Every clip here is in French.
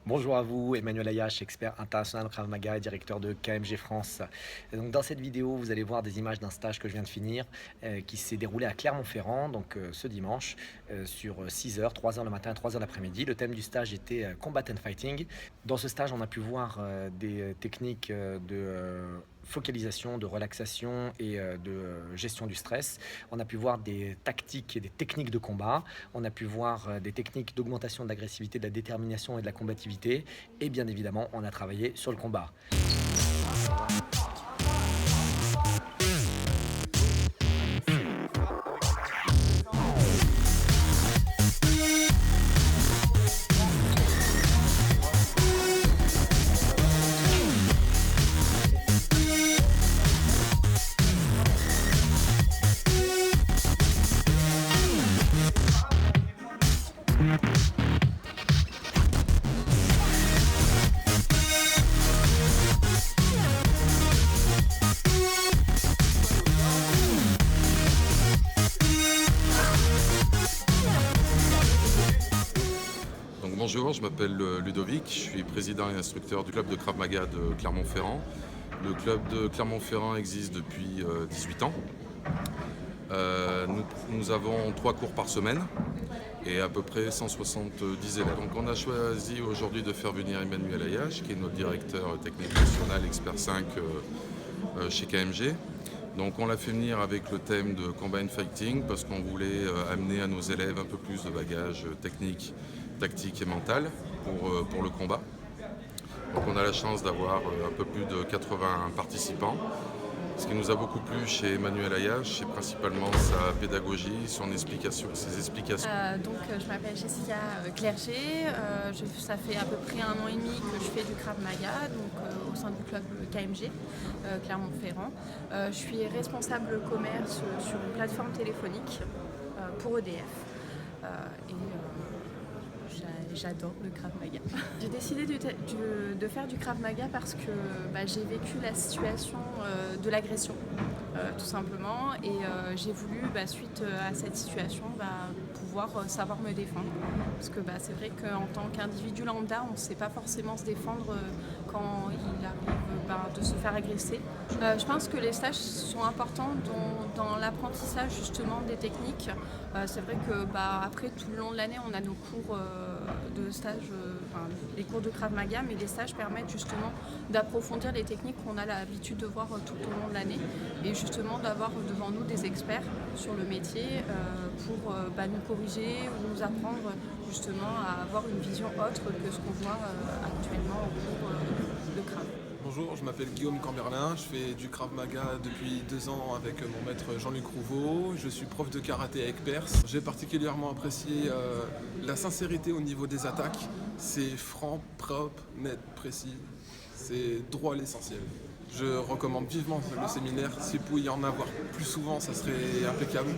Bonjour à vous, Emmanuel Ayache, expert international Krav Maga et directeur de KMG France. Et donc dans cette vidéo, vous allez voir des images d'un stage que je viens de finir qui s'est déroulé à Clermont-Ferrand, ce dimanche, sur 6 heures, 3 heures le matin et 3 heures l'après-midi. Le thème du stage était Combat and Fighting. Dans ce stage, on a pu voir des techniques de focalisation, de relaxation et de gestion du stress. On a pu voir des tactiques et des techniques de combat. On a pu voir des techniques d'augmentation de l'agressivité, de la détermination et de la combativité. Et bien évidemment, on a travaillé sur le combat. Bonjour, je m'appelle Ludovic, je suis président et instructeur du club de Krav Maga de Clermont-Ferrand. Le club de Clermont-Ferrand existe depuis 18 ans. Nous avons 3 cours par semaine et à peu près 170 élèves. Donc on a choisi aujourd'hui de faire venir Emmanuel Ayache, qui est notre directeur technique national, expert 5 chez KMG. Donc on l'a fait venir avec le thème de Combat and Fighting parce qu'on voulait amener à nos élèves un peu plus de bagage technique, tactique et mental pour le combat. Donc on a la chance d'avoir un peu plus de 80 participants. Ce qui nous a beaucoup plu chez Emmanuel Ayache, c'est principalement sa pédagogie, ses explications. Je m'appelle Jessica Clerget, ça fait à peu près 1 an et demi que je fais du Krav Maga au sein du club KMG Clermont-Ferrand. Je suis responsable commerce sur une plateforme téléphonique pour EDF. J'adore le Krav Maga. J'ai décidé de faire du Krav Maga parce que j'ai vécu la situation de l'agression, tout simplement, et j'ai voulu, suite à cette situation, pouvoir savoir me défendre. Parce que c'est vrai qu'en tant qu'individu lambda, on ne sait pas forcément se défendre quand il arrive de se faire agresser. Je pense que les stages sont importants dans l'apprentissage justement des techniques. C'est vrai que après tout le long de l'année, on a nos cours de stage, les cours de Krav Maga, mais les stages permettent justement d'approfondir les techniques qu'on a l'habitude de voir tout au long de l'année et justement d'avoir devant nous des experts sur le métier pour nous corriger ou nous apprendre justement à avoir une vision autre que ce qu'on voit actuellement au cours de Krav. Bonjour, je m'appelle Guillaume Camberlin, je fais du Krav Maga depuis 2 ans avec mon maître Jean-Luc Rouveau. Je suis prof de karaté avec Perse. J'ai particulièrement apprécié la sincérité au niveau des attaques. C'est franc, propre, net, précis. C'est droit à l'essentiel. Je recommande vivement le séminaire. S'il pouvait y en avoir plus souvent, ça serait impeccable.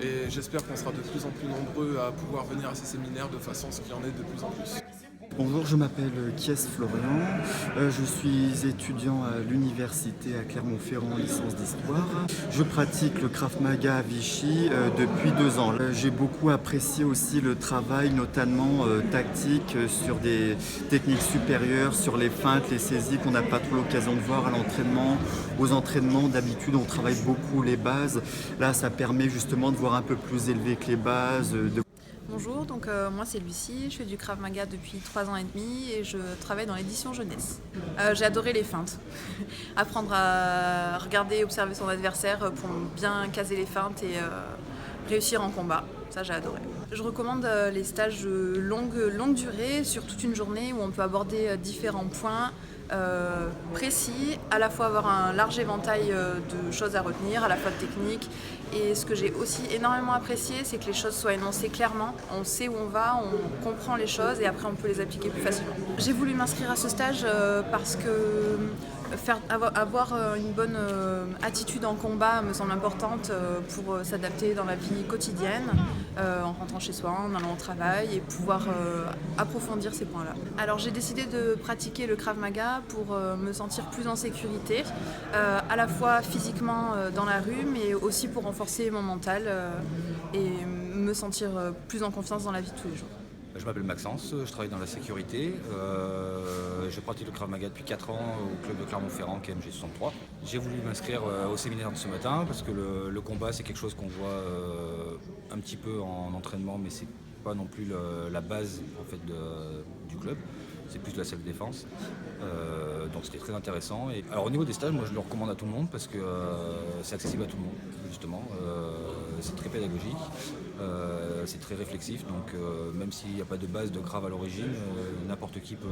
Et j'espère qu'on sera de plus en plus nombreux à pouvoir venir à ces séminaires de façon à ce qu'il y en ait de plus en plus. Bonjour, je m'appelle Kies Florian, je suis étudiant à l'université à Clermont-Ferrand, licence d'histoire. Je pratique le Krav Maga à Vichy depuis 2 ans. J'ai beaucoup apprécié aussi le travail, notamment tactique, sur des techniques supérieures, sur les feintes, les saisies qu'on n'a pas trop l'occasion de voir à l'entraînement. Aux entraînements, d'habitude, on travaille beaucoup les bases. Là, ça permet justement de voir un peu plus élevé que les bases. Bonjour, moi c'est Lucie, je fais du Krav Maga depuis 3 ans et demi et je travaille dans l'édition jeunesse. J'ai adoré les feintes, apprendre à regarder et observer son adversaire pour bien caser les feintes et réussir en combat, ça j'ai adoré. Je recommande les stages longue durée sur toute une journée où on peut aborder différents points précis, à la fois avoir un large éventail de choses à retenir, à la fois de techniques. Et ce que j'ai aussi énormément apprécié, c'est que les choses soient énoncées clairement. On sait où on va, on comprend les choses et après on peut les appliquer plus facilement. J'ai voulu m'inscrire à ce stage parce que avoir une bonne attitude en combat me semble importante pour s'adapter dans la vie quotidienne, en rentrant chez soi, en allant au travail et pouvoir approfondir ces points-là. Alors j'ai décidé de pratiquer le Krav Maga pour me sentir plus en sécurité, à la fois physiquement dans la rue, mais aussi pour renforcer mon mental et me sentir plus en confiance dans la vie de tous les jours. Je m'appelle Maxence, je travaille dans la sécurité. Je pratique le Krav Maga depuis 4 ans au club de Clermont-Ferrand, KMG 63. J'ai voulu m'inscrire au séminaire de ce matin parce que le combat, c'est quelque chose qu'on voit un petit peu en entraînement, mais c'est pas non plus la base en fait, du club. C'est plus de la self-défense. Donc c'était très intéressant. Et, alors au niveau des stages, moi je le recommande à tout le monde parce que c'est accessible à tout le monde, justement. C'est très pédagogique, c'est très réflexif, donc même s'il n'y a pas de base de Krav à l'origine, n'importe qui peut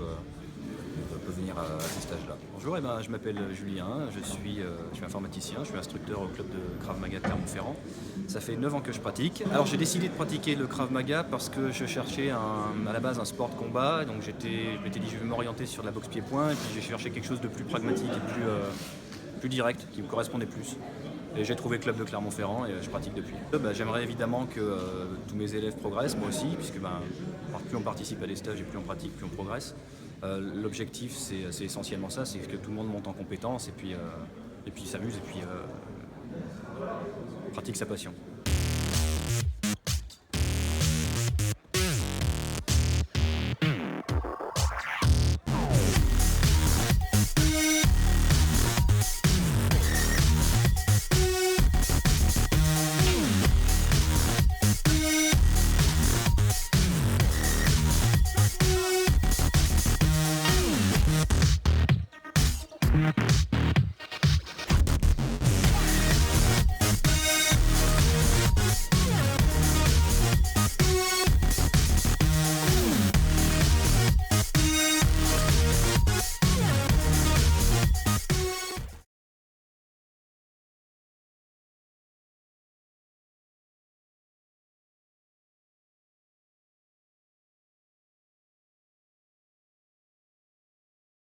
venir à ces stages-là. Bonjour, je m'appelle Julien, je suis informaticien, je suis instructeur au club de Krav Maga de Clermont-Ferrand. Ça fait 9 ans que je pratique. Alors j'ai décidé de pratiquer le Krav Maga parce que je cherchais à la base un sport de combat, donc je m'étais dit je vais m'orienter sur la boxe pied-point et puis j'ai cherché quelque chose de plus pragmatique et plus direct, qui me correspondait plus. Et j'ai trouvé le club de Clermont-Ferrand et je pratique depuis. J'aimerais évidemment que tous mes élèves progressent, moi aussi, puisque plus on participe à des stages et plus on pratique, plus on progresse. L'objectif, c'est essentiellement ça, c'est que tout le monde monte en compétences et puis s'amuse et puis pratique sa passion.